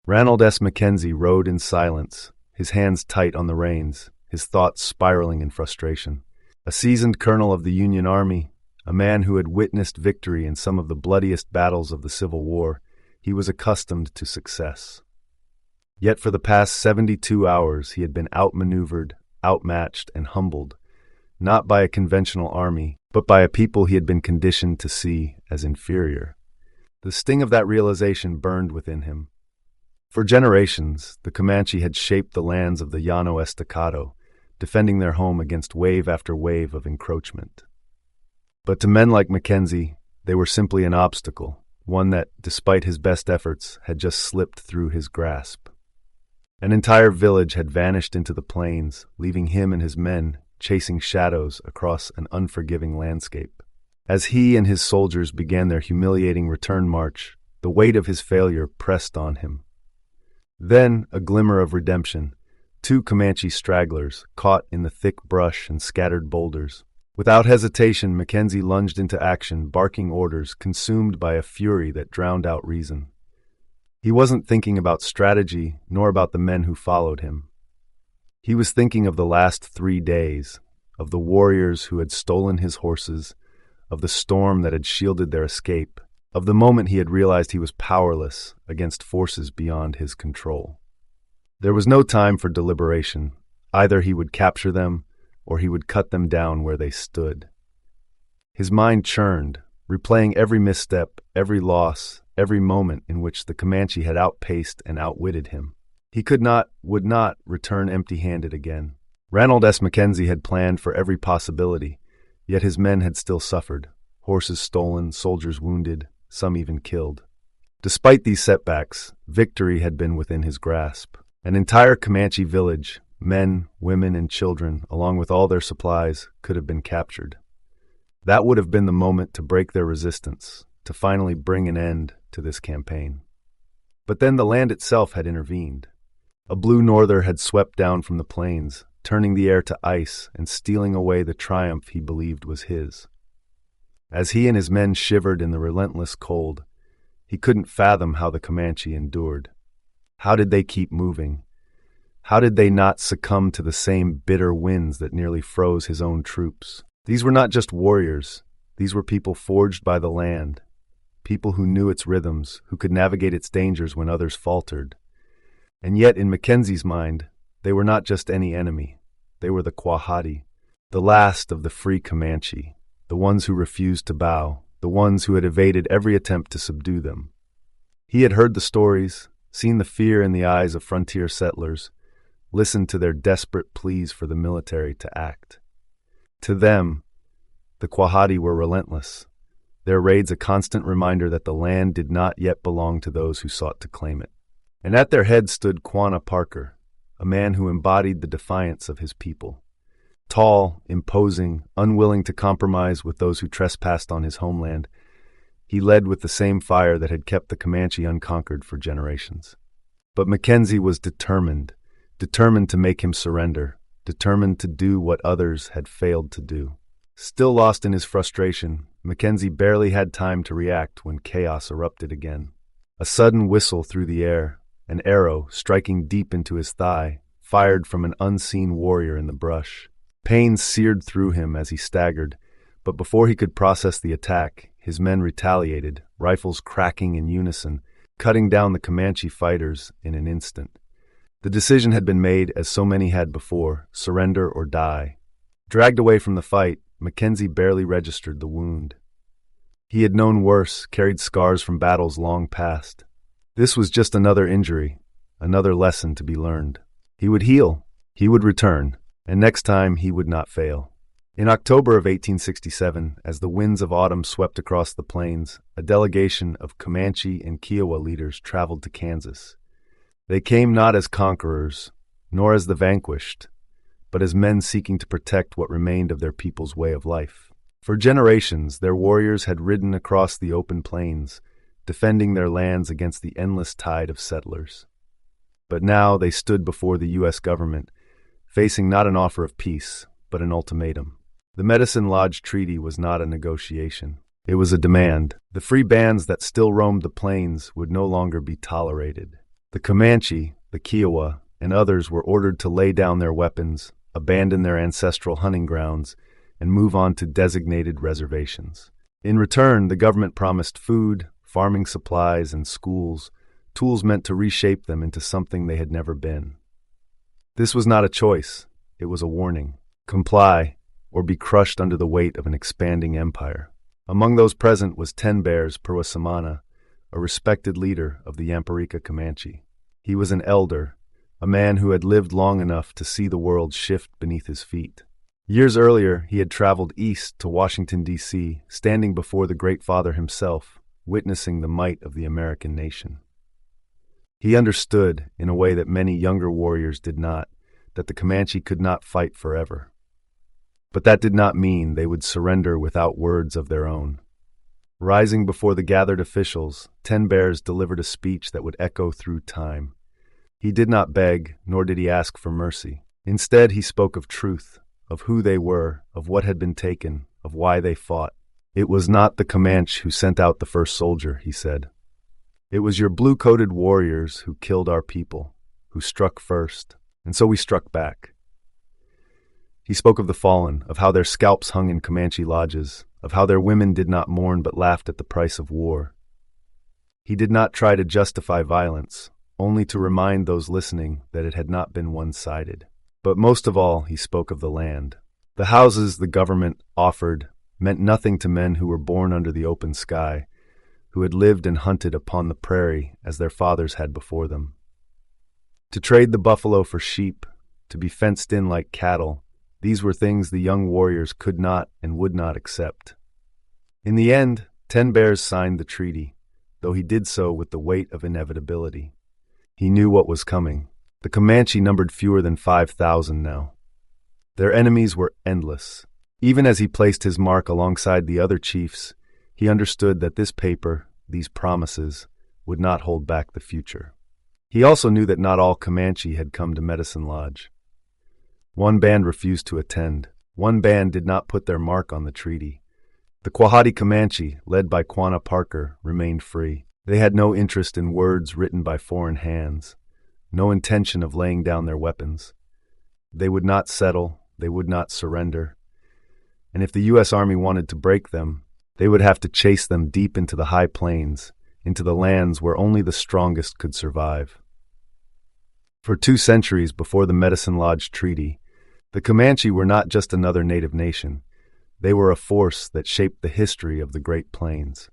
Ranald S. Mackenzie rode in silence, his hands tight on the reins, his thoughts spiraling in frustration. A seasoned colonel of the Union Army, a man who had witnessed victory in some of the bloodiest battles of the Civil War, he was accustomed to success. Yet for the past 72 hours he had been outmaneuvered, outmatched, and humbled, not by a conventional army, but by a people he had been conditioned to see as inferior. The sting of that realization burned within him. For generations, the Comanche had shaped the lands of the Llano Estacado, defending their home against wave after wave of encroachment. But to men like Mackenzie, they were simply an obstacle, one that, despite his best efforts, had just slipped through his grasp. An entire village had vanished into the plains, leaving him and his men chasing shadows across an unforgiving landscape. As he and his soldiers began their humiliating return march, the weight of his failure pressed on him. Then, a glimmer of redemption. 2 Comanche stragglers, caught in the thick brush and scattered boulders. Without hesitation, Mackenzie lunged into action, barking orders, consumed by a fury that drowned out reason. He wasn't thinking about strategy, nor about the men who followed him. He was thinking of the last 3 days, of the warriors who had stolen his horses, of the storm that had shielded their escape, of the moment he had realized he was powerless against forces beyond his control. There was no time for deliberation. Either he would capture them, or he would cut them down where they stood. His mind churned, replaying every misstep, every loss, every moment in which the Comanche had outpaced and outwitted him. He would not return empty-handed again. Ranald S. Mackenzie had planned for every possibility, yet his men had still suffered. Horses stolen, soldiers wounded, some even killed. Despite these setbacks, victory had been within his grasp. An entire Comanche village, men, women, and children, along with all their supplies, could have been captured. That would have been the moment to break their resistance, to finally bring an end to this campaign. But then the land itself had intervened. A blue norther had swept down from the plains, turning the air to ice and stealing away the triumph he believed was his. As he and his men shivered in the relentless cold, he couldn't fathom how the Comanche endured. How did they keep moving? How did they not succumb to the same bitter winds that nearly froze his own troops? These were not just warriors. These were people forged by the land, people who knew its rhythms, who could navigate its dangers when others faltered. And yet, in Mackenzie's mind, they were not just any enemy. They were the Quahati, the last of the free Comanche, the ones who refused to bow, the ones who had evaded every attempt to subdue them. He had heard the stories, seen the fear in the eyes of frontier settlers, listened to their desperate pleas for the military to act. To them, the Quahati were relentless, their raids a constant reminder that the land did not yet belong to those who sought to claim it. And at their head stood Quanah Parker, a man who embodied the defiance of his people. Tall, imposing, unwilling to compromise with those who trespassed on his homeland, he led with the same fire that had kept the Comanche unconquered for generations. But Mackenzie was determined to make him surrender, determined to do what others had failed to do. Still lost in his frustration, Mackenzie barely had time to react when chaos erupted again. A sudden whistle through the air, an arrow striking deep into his thigh, fired from an unseen warrior in the brush. Pain seared through him as he staggered, but before he could process the attack, his men retaliated, rifles cracking in unison, cutting down the Comanche fighters in an instant. The decision had been made, as so many had before, surrender or die. Dragged away from the fight, Mackenzie barely registered the wound. He had known worse, carried scars from battles long past. This was just another injury, another lesson to be learned. He would heal, he would return, and next time he would not fail. In October of 1867, as the winds of autumn swept across the plains, a delegation of Comanche and Kiowa leaders traveled to Kansas. They came not as conquerors, nor as the vanquished, but as men seeking to protect what remained of their people's way of life. For generations, their warriors had ridden across the open plains, defending their lands against the endless tide of settlers. But now they stood before the U.S. government, facing not an offer of peace, but an ultimatum. The Medicine Lodge Treaty was not a negotiation. It was a demand. The free bands that still roamed the plains would no longer be tolerated. The Comanche, the Kiowa, and others were ordered to lay down their weapons, abandon their ancestral hunting grounds, and move on to designated reservations. In return, the government promised food, farming supplies, and schools, tools meant to reshape them into something they had never been. This was not a choice, it was a warning. Comply, or be crushed under the weight of an expanding empire. Among those present was Ten Bears Purwasamana, a respected leader of the Yamparica Comanche. He was an elder, a man who had lived long enough to see the world shift beneath his feet. Years earlier, he had traveled east to Washington, D.C., standing before the Great Father himself, witnessing the might of the American nation. He understood, in a way that many younger warriors did not, that the Comanche could not fight forever. But that did not mean they would surrender without words of their own. Rising before the gathered officials, Ten Bears delivered a speech that would echo through time. He did not beg, nor did he ask for mercy. Instead, he spoke of truth, of who they were, of what had been taken, of why they fought. It was not the Comanche who sent out the first soldier, he said. It was your blue-coated warriors who killed our people, who struck first, and so we struck back. He spoke of the fallen, of how their scalps hung in Comanche lodges, of how their women did not mourn but laughed at the price of war. He did not try to justify violence, only to remind those listening that it had not been one-sided. But most of all, he spoke of the land. The houses the government offered meant nothing to men who were born under the open sky, who had lived and hunted upon the prairie as their fathers had before them. To trade the buffalo for sheep, to be fenced in like cattle, these were things the young warriors could not and would not accept. In the end, Ten Bears signed the treaty, though he did so with the weight of inevitability. He knew what was coming. The Comanche numbered fewer than 5,000 now. Their enemies were endless. Even as he placed his mark alongside the other chiefs, he understood that this paper, these promises, would not hold back the future. He also knew that not all Comanche had come to Medicine Lodge. One band refused to attend. One band did not put their mark on the treaty. The Quahati Comanche, led by Quanah Parker, remained free. They had no interest in words written by foreign hands, no intention of laying down their weapons. They would not settle, they would not surrender. And if the U.S. Army wanted to break them, they would have to chase them deep into the high plains, into the lands where only the strongest could survive. For 2 centuries before the Medicine Lodge Treaty, the Comanche were not just another native nation. They were a force that shaped the history of the Great Plains.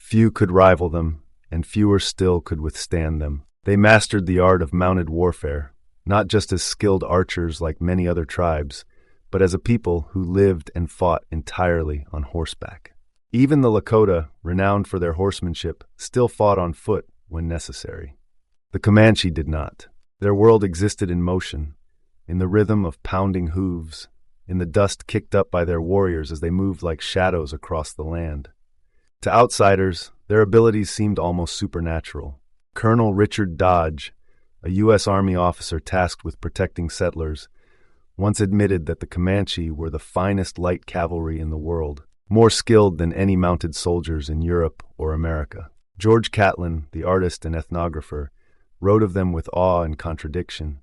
Few could rival them, and fewer still could withstand them. They mastered the art of mounted warfare, not just as skilled archers like many other tribes, but as a people who lived and fought entirely on horseback. Even the Lakota, renowned for their horsemanship, still fought on foot when necessary. The Comanche did not. Their world existed in motion, in the rhythm of pounding hooves, in the dust kicked up by their warriors as they moved like shadows across the land. To outsiders, their abilities seemed almost supernatural. Colonel Richard Dodge, a U.S. Army officer tasked with protecting settlers, once admitted that the Comanche were the finest light cavalry in the world, more skilled than any mounted soldiers in Europe or America. George Catlin, the artist and ethnographer, wrote of them with awe and contradiction,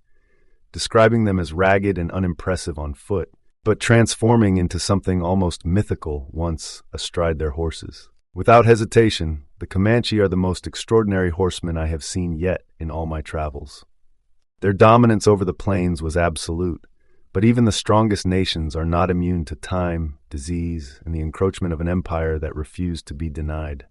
describing them as ragged and unimpressive on foot, but transforming into something almost mythical once astride their horses. Without hesitation, the Comanche are the most extraordinary horsemen I have seen yet in all my travels. Their dominance over the plains was absolute, but even the strongest nations are not immune to time, disease, and the encroachment of an empire that refused to be denied.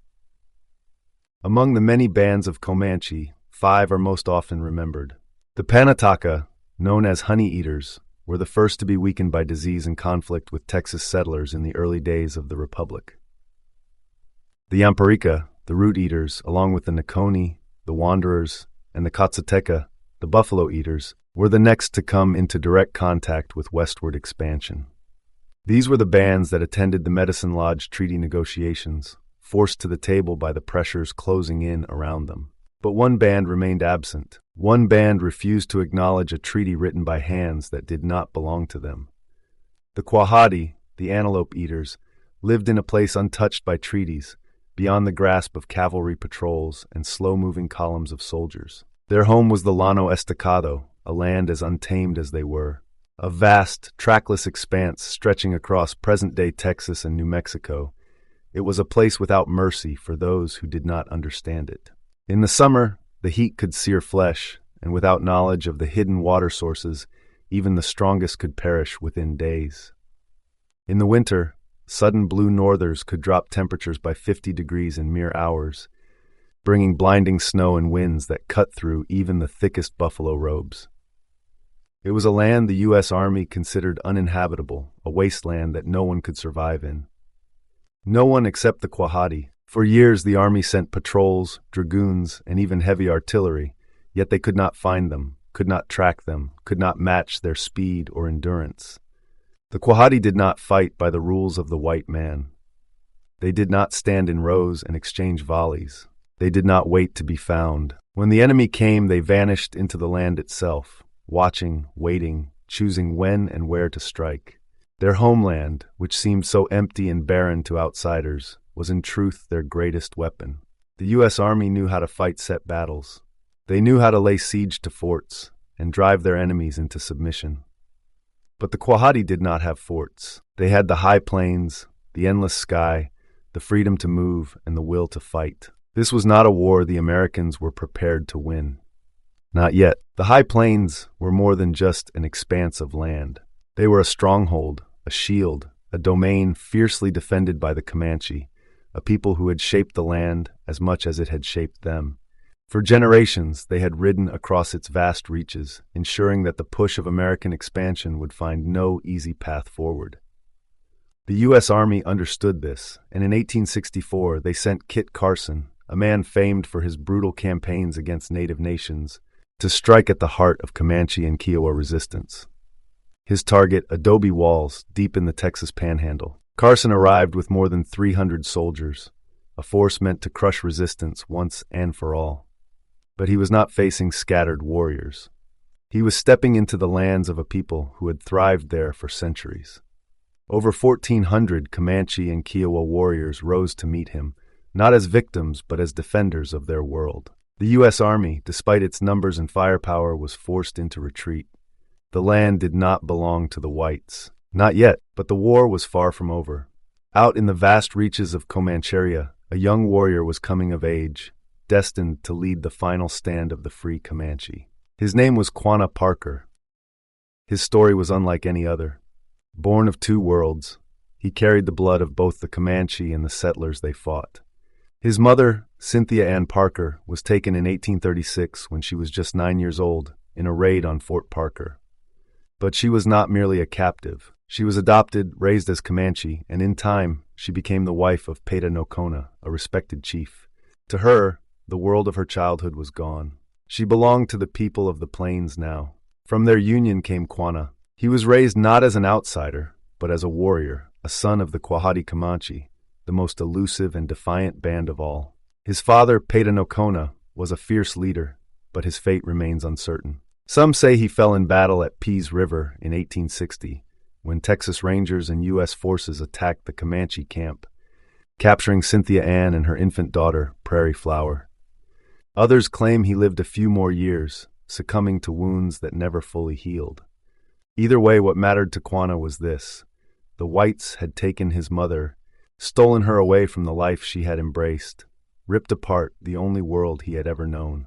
Among the many bands of Comanche, 5 are most often remembered. The Panataka, known as honey eaters, were the first to be weakened by disease and conflict with Texas settlers in the early days of the Republic. The Yamparica, the root eaters, along with the Nakoni, the Wanderers, and the Katsateka, the buffalo eaters, were the next to come into direct contact with westward expansion. These were the bands that attended the Medicine Lodge treaty negotiations, forced to the table by the pressures closing in around them. But one band remained absent. One band refused to acknowledge a treaty written by hands that did not belong to them. The Quahati, the antelope eaters, lived in a place untouched by treaties, beyond the grasp of cavalry patrols and slow-moving columns of soldiers. Their home was the Llano Estacado, a land as untamed as they were. A vast, trackless expanse stretching across present-day Texas and New Mexico. It was a place without mercy for those who did not understand it. In the summer, the heat could sear flesh, and without knowledge of the hidden water sources, even the strongest could perish within days. In the winter, sudden blue northers could drop temperatures by 50 degrees in mere hours, bringing blinding snow and winds that cut through even the thickest buffalo robes. It was a land the U.S. Army considered uninhabitable, a wasteland that no one could survive in. No one except the Quahati. For years the Army sent patrols, dragoons, and even heavy artillery, yet they could not find them, could not track them, could not match their speed or endurance. The Quahati did not fight by the rules of the white man. They did not stand in rows and exchange volleys. They did not wait to be found. When the enemy came, they vanished into the land itself, watching, waiting, choosing when and where to strike. Their homeland, which seemed so empty and barren to outsiders, was in truth their greatest weapon. The U.S. Army knew how to fight set battles. They knew how to lay siege to forts and drive their enemies into submission. But the Quahati did not have forts. They had the high plains, the endless sky, the freedom to move, and the will to fight. This was not a war the Americans were prepared to win. Not yet. The high plains were more than just an expanse of land. They were a stronghold, a shield, a domain fiercely defended by the Comanche, a people who had shaped the land as much as it had shaped them. For generations, they had ridden across its vast reaches, ensuring that the push of American expansion would find no easy path forward. The U.S. Army understood this, and in 1864 they sent Kit Carson, a man famed for his brutal campaigns against native nations, to strike at the heart of Comanche and Kiowa resistance. His target, adobe walls, deep in the Texas Panhandle. Carson arrived with more than 300 soldiers, a force meant to crush resistance once and for all. But he was not facing scattered warriors. He was stepping into the lands of a people who had thrived there for centuries. Over 1,400 Comanche and Kiowa warriors rose to meet him, not as victims but as defenders of their world. The U.S. Army, despite its numbers and firepower, was forced into retreat. The land did not belong to the whites. Not yet, but the war was far from over. Out in the vast reaches of Comancheria, a young warrior was coming of age, destined to lead the final stand of the free Comanche. His name was Quanah Parker. His story was unlike any other. Born of two worlds, he carried the blood of both the Comanche and the settlers they fought. His mother, Cynthia Ann Parker, was taken in 1836 when she was just 9 years old in a raid on Fort Parker. But she was not merely a captive. She was adopted, raised as Comanche, and in time she became the wife of Peta Nocona, a respected chief. To her, the world of her childhood was gone. She belonged to the people of the plains now. From their union came Quanah. He was raised not as an outsider, but as a warrior, a son of the Quahati Comanche, the most elusive and defiant band of all. His father, Peta Nocona, was a fierce leader, but his fate remains uncertain. Some say he fell in battle at Pease River in 1860, when Texas Rangers and U.S. forces attacked the Comanche camp, capturing Cynthia Ann and her infant daughter, Prairie Flower. Others claim he lived a few more years, succumbing to wounds that never fully healed. Either way, what mattered to Quanah was this: the whites had taken his mother, stolen her away from the life she had embraced, ripped apart the only world he had ever known.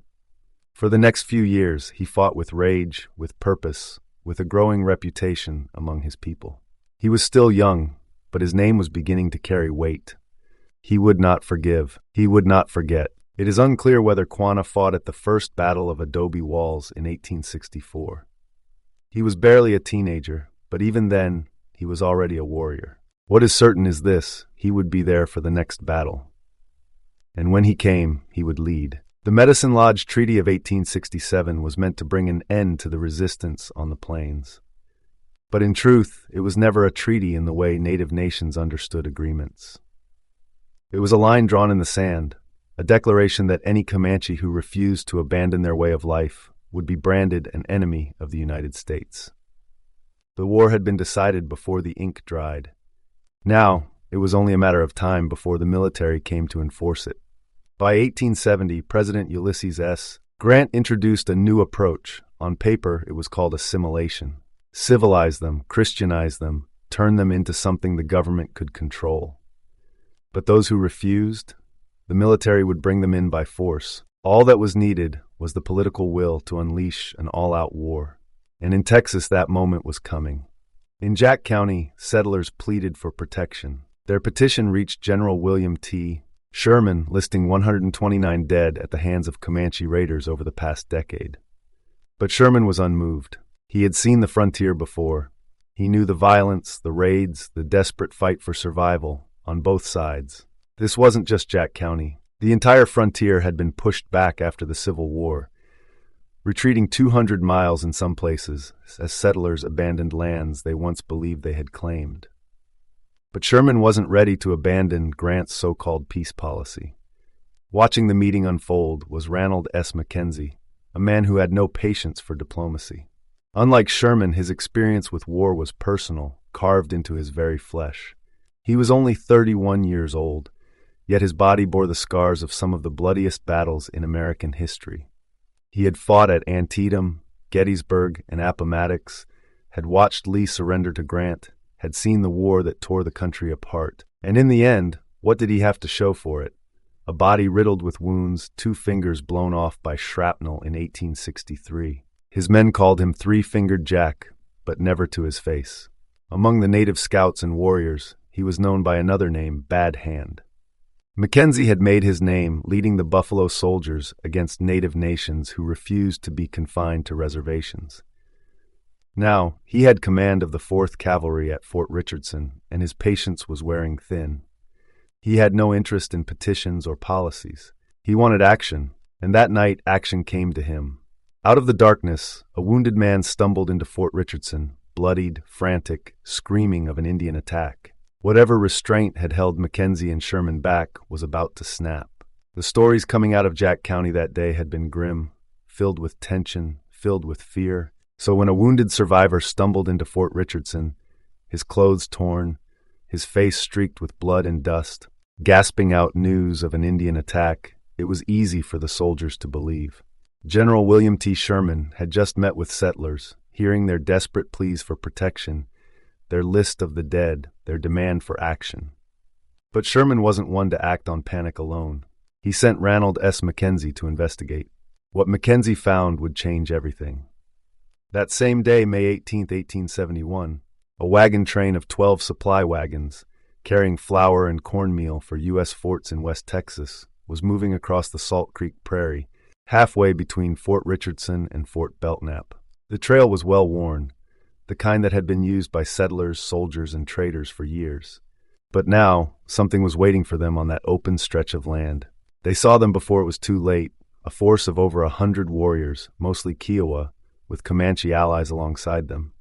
For the next few years, he fought with rage, with purpose, with a growing reputation among his people. He was still young, but his name was beginning to carry weight. He would not forgive. He would not forget. It is unclear whether Quanah fought at the first Battle of Adobe Walls in 1864. He was barely a teenager, but even then, he was already a warrior. What is certain is this: he would be there for the next battle. And when he came, he would lead. The Medicine Lodge Treaty of 1867 was meant to bring an end to the resistance on the plains. But in truth, it was never a treaty in the way native nations understood agreements. It was a line drawn in the sand, a declaration that any Comanche who refused to abandon their way of life would be branded an enemy of the United States. The war had been decided before the ink dried. Now, it was only a matter of time before the military came to enforce it. By 1870, President Ulysses S. Grant introduced a new approach. On paper, it was called assimilation. Civilize them, Christianize them, turn them into something the government could control. But those who refused, the military would bring them in by force. All that was needed was the political will to unleash an all-out war. And in Texas, that moment was coming. In Jack County, settlers pleaded for protection. Their petition reached General William T. Sherman, listing 129 dead at the hands of Comanche raiders over the past decade. But Sherman was unmoved. He had seen the frontier before. He knew the violence, the raids, the desperate fight for survival on both sides. This wasn't just Jack County. The entire frontier had been pushed back after the Civil War, retreating 200 miles in some places as settlers abandoned lands they once believed they had claimed. But Sherman wasn't ready to abandon Grant's so-called peace policy. Watching the meeting unfold was Ranald S. Mackenzie, a man who had no patience for diplomacy. Unlike Sherman, his experience with war was personal, carved into his very flesh. He was only 31 years old, yet his body bore the scars of some of the bloodiest battles in American history. He had fought at Antietam, Gettysburg, and Appomattox, had watched Lee surrender to Grant, had seen the war that tore the country apart. And in the end, what did he have to show for it? A body riddled with wounds, 2 fingers blown off by shrapnel in 1863. His men called him Three-Fingered Jack, but never to his face. Among the native scouts and warriors, he was known by another name, Bad Hand. Mackenzie had made his name leading the Buffalo Soldiers against native nations who refused to be confined to reservations. Now, he had command of the 4th Cavalry at Fort Richardson, and his patience was wearing thin. He had no interest in petitions or policies. He wanted action, and that night action came to him. Out of the darkness, a wounded man stumbled into Fort Richardson, bloodied, frantic, screaming of an Indian attack. Whatever restraint had held Mackenzie and Sherman back was about to snap. The stories coming out of Jack County that day had been grim, filled with tension, filled with fear. So when a wounded survivor stumbled into Fort Richardson, his clothes torn, his face streaked with blood and dust, gasping out news of an Indian attack, it was easy for the soldiers to believe. General William T. Sherman had just met with settlers, hearing their desperate pleas for protection, their list of the dead, their demand for action. But Sherman wasn't one to act on panic alone. He sent Ranald S. Mackenzie to investigate. What Mackenzie found would change everything. That same day, May 18, 1871, a wagon train of 12 supply wagons, carrying flour and cornmeal for U.S. forts in West Texas, was moving across the Salt Creek Prairie, halfway between Fort Richardson and Fort Belknap. The trail was well worn, the kind that had been used by settlers, soldiers, and traders for years. But now, something was waiting for them on that open stretch of land. They saw them before it was too late, a force of over 100 warriors, mostly Kiowa, with Comanche allies alongside them.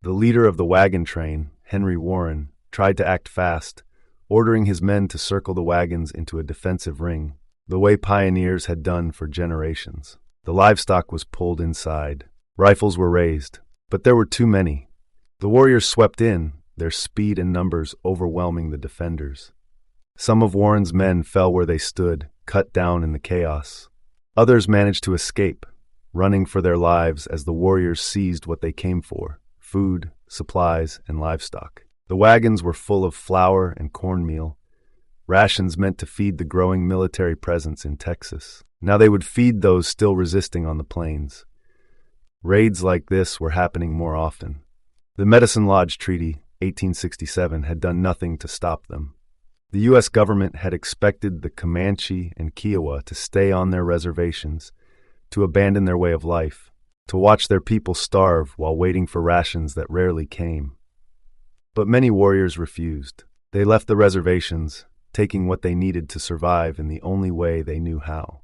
The leader of the wagon train, Henry Warren, tried to act fast, ordering his men to circle the wagons into a defensive ring, the way pioneers had done for generations. The livestock was pulled inside. Rifles were raised, but there were too many. The warriors swept in, their speed and numbers overwhelming the defenders. Some of Warren's men fell where they stood, cut down in the chaos. Others managed to escape, running for their lives as the warriors seized what they came for: food, supplies, and livestock. The wagons were full of flour and cornmeal, rations meant to feed the growing military presence in Texas. Now they would feed those still resisting on the plains. Raids like this were happening more often. The Medicine Lodge Treaty, 1867, had done nothing to stop them. The U.S. government had expected the Comanche and Kiowa to stay on their reservations, to abandon their way of life, to watch their people starve while waiting for rations that rarely came. But many warriors refused. They left the reservations, taking what they needed to survive in the only way they knew how.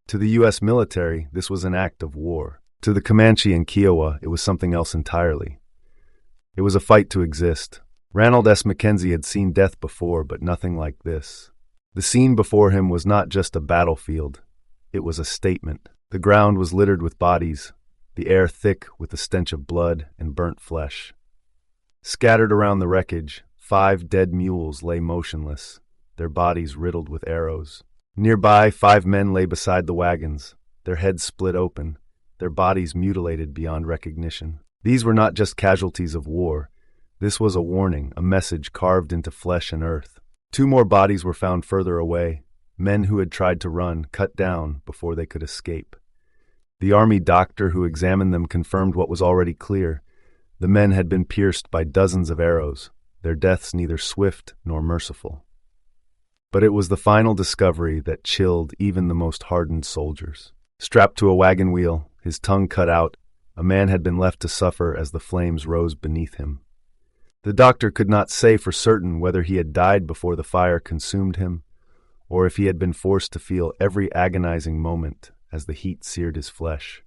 To the U.S. military, this was an act of war. To the Comanche and Kiowa, it was something else entirely. It was a fight to exist. Ranald S. Mackenzie had seen death before, but nothing like this. The scene before him was not just a battlefield. It was a statement. The ground was littered with bodies, the air thick with the stench of blood and burnt flesh. Scattered around the wreckage, 5 dead mules lay motionless, their bodies riddled with arrows. Nearby, 5 men lay beside the wagons, their heads split open, their bodies mutilated beyond recognition. These were not just casualties of war. This was a warning, a message carved into flesh and earth. 2 more bodies were found further away, men who had tried to run, cut down before they could escape. The army doctor who examined them confirmed what was already clear. The men had been pierced by dozens of arrows, their deaths neither swift nor merciful. But it was the final discovery that chilled even the most hardened soldiers. Strapped to a wagon wheel, his tongue cut out, a man had been left to suffer as the flames rose beneath him. The doctor could not say for certain whether he had died before the fire consumed him, or if he had been forced to feel every agonizing moment as the heat seared his flesh.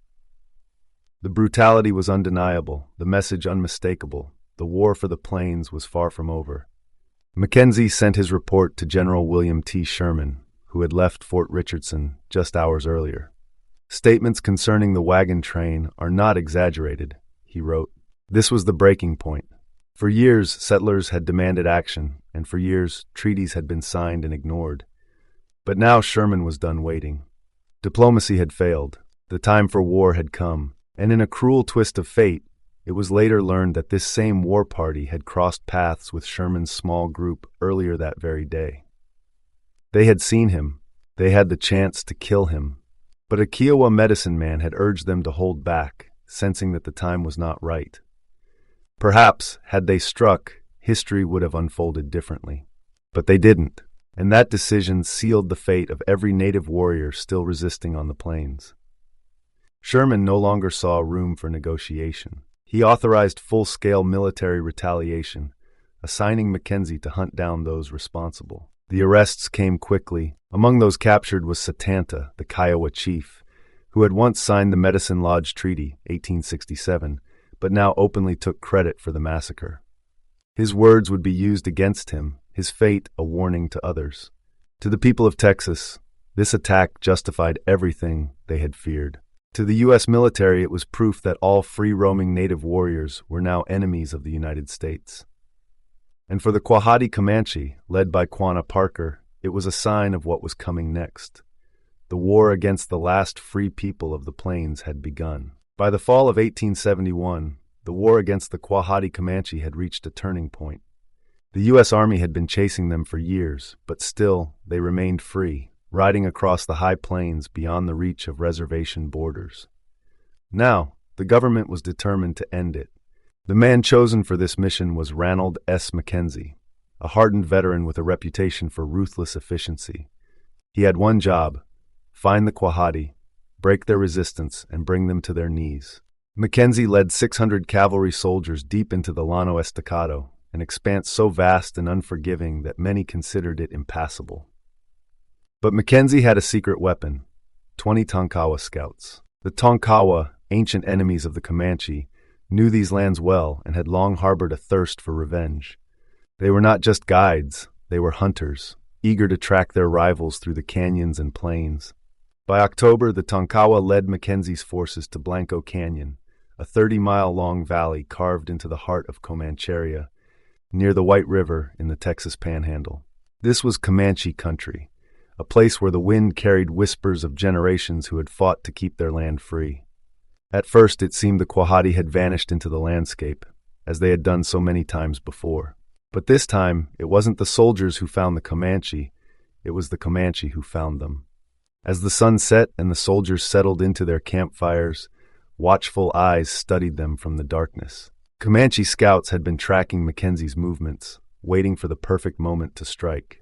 The brutality was undeniable, the message unmistakable. The war for the plains was far from over. Mackenzie sent his report to General William T. Sherman, who had left Fort Richardson just hours earlier. Statements concerning the wagon train are not exaggerated, he wrote. This was the breaking point. For years, settlers had demanded action, and for years, treaties had been signed and ignored. But now Sherman was done waiting. Diplomacy had failed. The time for war had come, and in a cruel twist of fate, it was later learned that this same war party had crossed paths with Sherman's small group earlier that very day. They had seen him. They had the chance to kill him. But a Kiowa medicine man had urged them to hold back, sensing that the time was not right. Perhaps, had they struck, history would have unfolded differently. But they didn't, and that decision sealed the fate of every native warrior still resisting on the plains. Sherman no longer saw room for negotiation. He authorized full-scale military retaliation, assigning Mackenzie to hunt down those responsible. The arrests came quickly. Among those captured was Satanta, the Kiowa chief, who had once signed the Medicine Lodge Treaty, 1867, but now openly took credit for the massacre. His words would be used against him, his fate a warning to others. To the people of Texas, this attack justified everything they had feared. To the U.S. military, it was proof that all free-roaming native warriors were now enemies of the United States. And for the Quahati Comanche, led by Quanah Parker, it was a sign of what was coming next. The war against the last free people of the plains had begun. By the fall of 1871, the war against the Quahati Comanche had reached a turning point. The U.S. Army had been chasing them for years, but still they remained free, riding across the high plains beyond the reach of reservation borders. Now, the government was determined to end it. The man chosen for this mission was Ranald S. Mackenzie, a hardened veteran with a reputation for ruthless efficiency. He had one job: find the Quahati, break their resistance, and bring them to their knees. Mackenzie led 600 cavalry soldiers deep into the Llano Estacado, an expanse so vast and unforgiving that many considered it impassable. But Mackenzie had a secret weapon: 20 Tonkawa scouts. The Tonkawa, ancient enemies of the Comanche, knew these lands well and had long harbored a thirst for revenge. They were not just guides, they were hunters, eager to track their rivals through the canyons and plains. By October, the Tonkawa led Mackenzie's forces to Blanco Canyon, a 30-mile-long valley carved into the heart of Comancheria, near the White River in the Texas Panhandle. This was Comanche country, a place where the wind carried whispers of generations who had fought to keep their land free. At first, it seemed the Quahati had vanished into the landscape, as they had done so many times before. But this time, it wasn't the soldiers who found the Comanche, it was the Comanche who found them. As the sun set and the soldiers settled into their campfires, watchful eyes studied them from the darkness. Comanche scouts had been tracking Mackenzie's movements, waiting for the perfect moment to strike.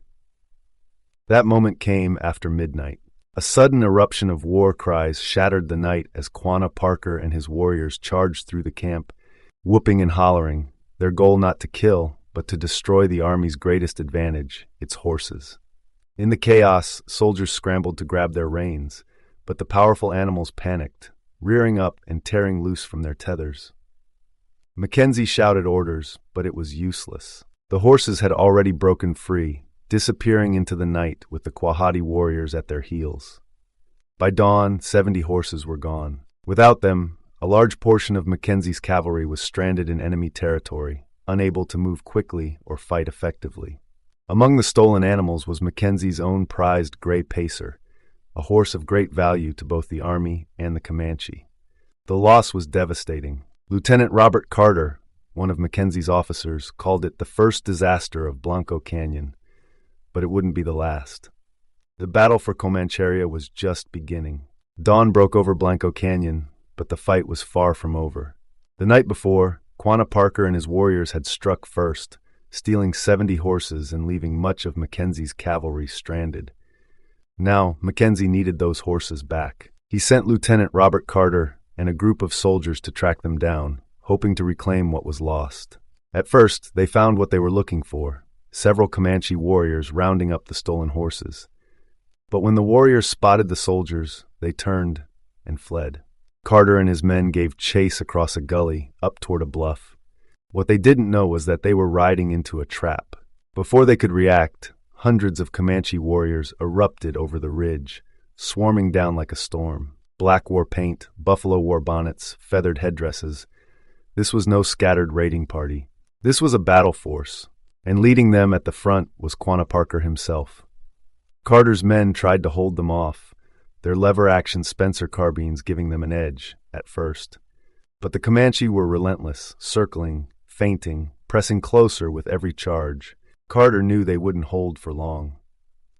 That moment came after midnight. A sudden eruption of war cries shattered the night as Quanah Parker and his warriors charged through the camp, whooping and hollering, their goal not to kill, but to destroy the army's greatest advantage, its horses. In the chaos, soldiers scrambled to grab their reins, but the powerful animals panicked, rearing up and tearing loose from their tethers. Mackenzie shouted orders, but it was useless. The horses had already broken free, disappearing into the night with the Quahati warriors at their heels. By dawn, 70 horses were gone. Without them, a large portion of Mackenzie's cavalry was stranded in enemy territory, unable to move quickly or fight effectively. Among the stolen animals was Mackenzie's own prized gray pacer, a horse of great value to both the Army and the Comanche. The loss was devastating. Lieutenant Robert Carter, one of Mackenzie's officers, called it the first disaster of Blanco Canyon, but it wouldn't be the last. The battle for Comanche was just beginning. Dawn broke over Blanco Canyon, but the fight was far from over. The night before, Quanah Parker and his warriors had struck first, stealing 70 horses and leaving much of Mackenzie's cavalry stranded. Now, Mackenzie needed those horses back. He sent Lieutenant Robert Carter and a group of soldiers to track them down, hoping to reclaim what was lost. At first, they found what they were looking for, several Comanche warriors rounding up the stolen horses. But when the warriors spotted the soldiers, they turned and fled. Carter and his men gave chase across a gully, up toward a bluff. What they didn't know was that they were riding into a trap. Before they could react, hundreds of Comanche warriors erupted over the ridge, swarming down like a storm. Black war paint, buffalo war bonnets, feathered headdresses. This was no scattered raiding party. This was a battle force, and leading them at the front was Quanah Parker himself. Carter's men tried to hold them off, their lever-action Spencer carbines giving them an edge at first. But the Comanche were relentless, circling, feinting, pressing closer with every charge. Carter knew they wouldn't hold for long.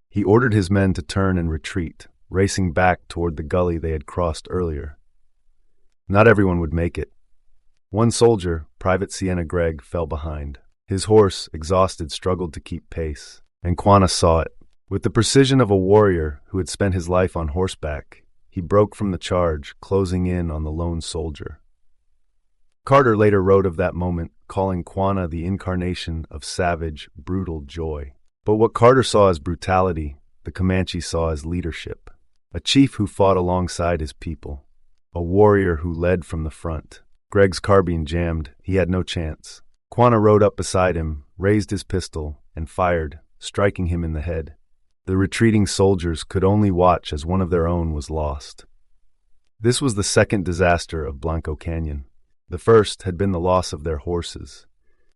He ordered his men to turn and retreat, racing back toward the gully they had crossed earlier. Not everyone would make it. One soldier, Private Sienna Gregg, fell behind. His horse, exhausted, struggled to keep pace, and Quanah saw it. With the precision of a warrior who had spent his life on horseback, he broke from the charge, closing in on the lone soldier. Carter later wrote of that moment, calling Quanah the incarnation of savage, brutal joy. But what Carter saw as brutality, the Comanche saw as leadership. A chief who fought alongside his people. A warrior who led from the front. Gregg's carbine jammed. He had no chance. Quanah rode up beside him, raised his pistol, and fired, striking him in the head. The retreating soldiers could only watch as one of their own was lost. This was the second disaster of Blanco Canyon. The first had been the loss of their horses.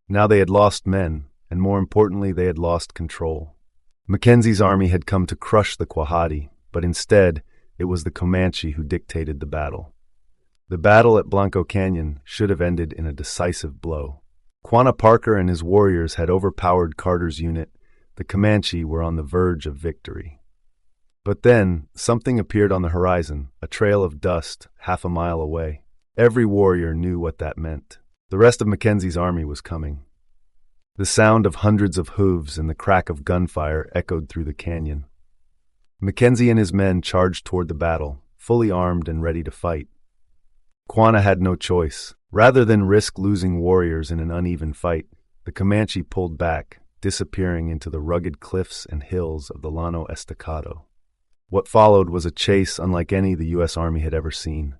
Now they had lost men, and more importantly, they had lost control. Mackenzie's army had come to crush the Quahati, but instead, it was the Comanche who dictated the battle. The battle at Blanco Canyon should have ended in a decisive blow. Quanah Parker and his warriors had overpowered Carter's unit. The Comanche were on the verge of victory. But then, something appeared on the horizon, a trail of dust half a mile away. Every warrior knew what that meant. The rest of Mackenzie's army was coming. The sound of hundreds of hooves and the crack of gunfire echoed through the canyon. Mackenzie and his men charged toward the battle, fully armed and ready to fight. Quanah had no choice. Rather than risk losing warriors in an uneven fight, the Comanche pulled back, disappearing into the rugged cliffs and hills of the Llano Estacado. What followed was a chase unlike any the U.S. Army had ever seen.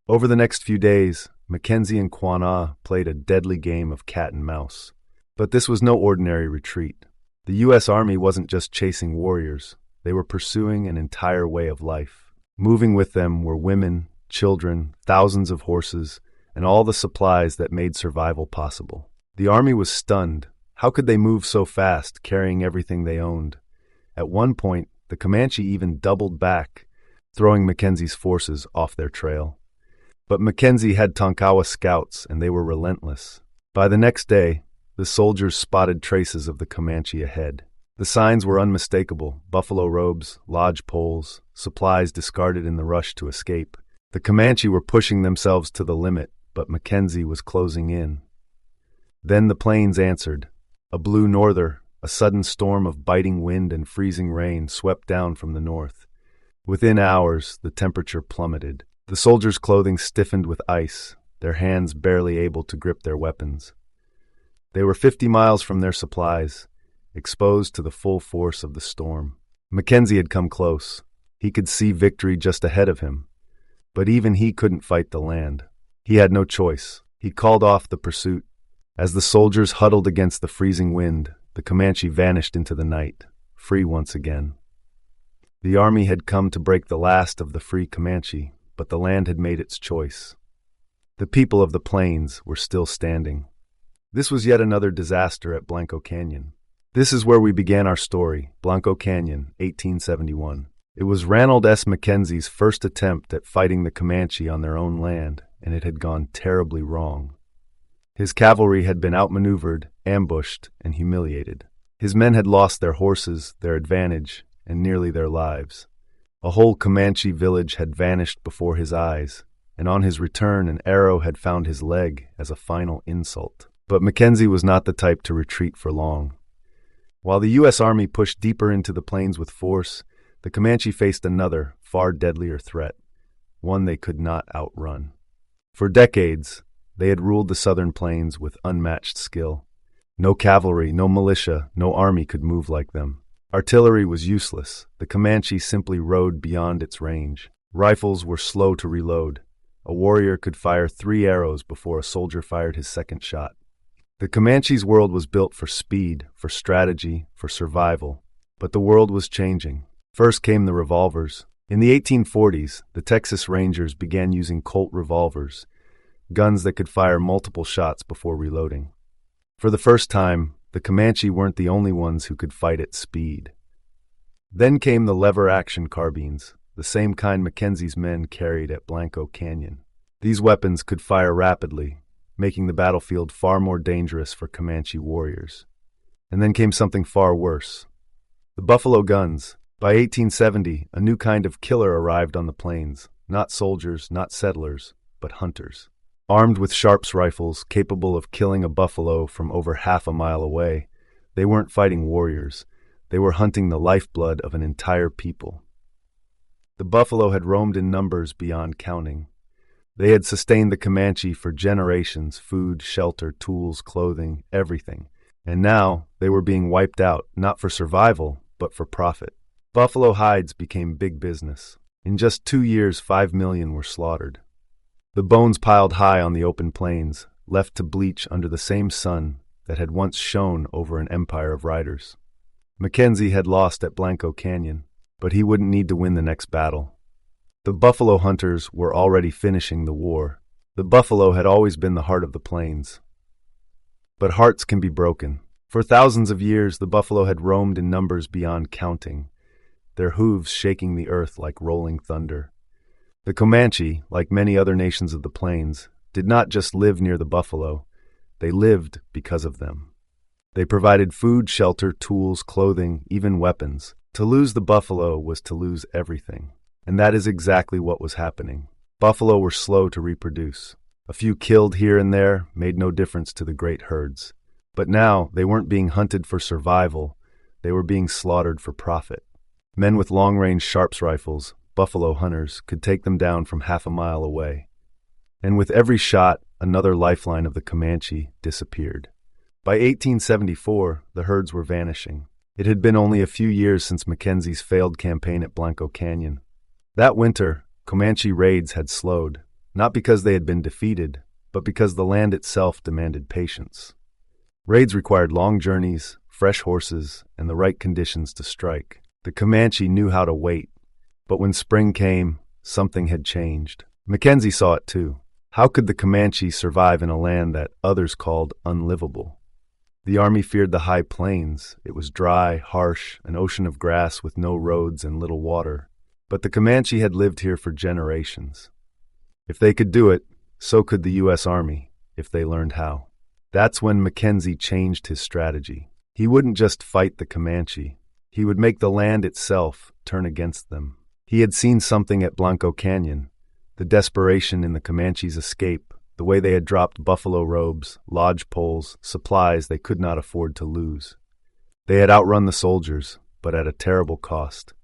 Over the next few days, Mackenzie and Quanah played a deadly game of cat and mouse. But this was no ordinary retreat. The U.S. Army wasn't just chasing warriors. They were pursuing an entire way of life. Moving with them were women, children, thousands of horses, and all the supplies that made survival possible. The army was stunned. How could they move so fast, carrying everything they owned? At one point, the Comanche even doubled back, throwing Mackenzie's forces off their trail. But Mackenzie had Tonkawa scouts, and they were relentless. By the next day, the soldiers spotted traces of the Comanche ahead. The signs were unmistakable: buffalo robes, lodge poles, supplies discarded in the rush to escape. The Comanche were pushing themselves to the limit, but Mackenzie was closing in. Then the plains answered. A blue norther, a sudden storm of biting wind and freezing rain swept down from the north. Within hours, the temperature plummeted. The soldiers' clothing stiffened with ice, their hands barely able to grip their weapons. They were 50 miles from their supplies, exposed to the full force of the storm. Mackenzie had come close. He could see victory just ahead of him. But even he couldn't fight the land. He had no choice. He called off the pursuit. As the soldiers huddled against the freezing wind, the Comanche vanished into the night, free once again. The army had come to break the last of the free Comanche, but the land had made its choice. The people of the plains were still standing. This was yet another disaster at Blanco Canyon. This is where we began our story, Blanco Canyon, 1871. It was Ranald S. Mackenzie's first attempt at fighting the Comanche on their own land, and it had gone terribly wrong. His cavalry had been outmaneuvered, ambushed, and humiliated. His men had lost their horses, their advantage, and nearly their lives. A whole Comanche village had vanished before his eyes, and on his return an arrow had found his leg as a final insult. But Mackenzie was not the type to retreat for long. While the U.S. Army pushed deeper into the plains with force, the Comanche faced another, far deadlier threat, one they could not outrun. For decades, they had ruled the southern plains with unmatched skill. No cavalry, no militia, no army could move like them. Artillery was useless. The Comanche simply rode beyond its range. Rifles were slow to reload. A warrior could fire 3 arrows before a soldier fired his second shot. The Comanche's world was built for speed, for strategy, for survival. But the world was changing. First came the revolvers. In the 1840s, the Texas Rangers began using Colt revolvers, guns that could fire multiple shots before reloading. For the first time, the Comanche weren't the only ones who could fight at speed. Then came the lever-action carbines, the same kind Mackenzie's men carried at Blanco Canyon. These weapons could fire rapidly, making the battlefield far more dangerous for Comanche warriors. And then came something far worse. The buffalo guns. By 1870, a new kind of killer arrived on the plains. Not soldiers, not settlers, but hunters. Armed with Sharps rifles capable of killing a buffalo from over half a mile away, they weren't fighting warriors. They were hunting the lifeblood of an entire people. The buffalo had roamed in numbers beyond counting. They had sustained the Comanche for generations, food, shelter, tools, clothing, everything. And now they were being wiped out, not for survival, but for profit. Buffalo hides became big business. In just 2 years, 5 million were slaughtered. The bones piled high on the open plains, left to bleach under the same sun that had once shone over an empire of riders. Mackenzie had lost at Blanco Canyon, but he wouldn't need to win the next battle. The buffalo hunters were already finishing the war. The buffalo had always been the heart of the plains. But hearts can be broken. For thousands of years, the buffalo had roamed in numbers beyond counting, their hooves shaking the earth like rolling thunder. The Comanche, like many other nations of the plains, did not just live near the buffalo. They lived because of them. They provided food, shelter, tools, clothing, even weapons. To lose the buffalo was to lose everything. And that is exactly what was happening. Buffalo were slow to reproduce. A few killed here and there made no difference to the great herds. But now they weren't being hunted for survival. They were being slaughtered for profit. Men with long-range Sharps rifles, buffalo hunters, could take them down from half a mile away. And with every shot, another lifeline of the Comanche disappeared. By 1874, the herds were vanishing. It had been only a few years since Mackenzie's failed campaign at Blanco Canyon. That winter, Comanche raids had slowed, not because they had been defeated, but because the land itself demanded patience. Raids required long journeys, fresh horses, and the right conditions to strike. The Comanche knew how to wait. But when spring came, something had changed. Mackenzie saw it too. How could the Comanche survive in a land that others called unlivable? The army feared the high plains. It was dry, harsh, an ocean of grass with no roads and little water. But the Comanche had lived here for generations. If they could do it, so could the U.S. Army, if they learned how. That's when Mackenzie changed his strategy. He wouldn't just fight the Comanche. He would make the land itself turn against them. He had seen something at Blanco Canyon, the desperation in the Comanche's escape, the way they had dropped buffalo robes, lodge poles, supplies they could not afford to lose. They had outrun the soldiers, but at a terrible cost.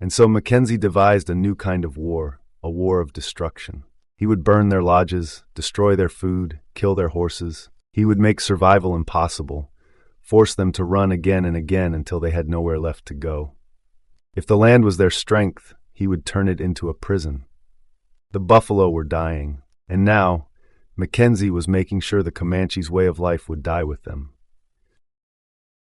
And so Mackenzie devised a new kind of war, a war of destruction. He would burn their lodges, destroy their food, kill their horses. He would make survival impossible, force them to run again and again until they had nowhere left to go. If the land was their strength, he would turn it into a prison. The buffalo were dying, and now Mackenzie was making sure the Comanche's way of life would die with them.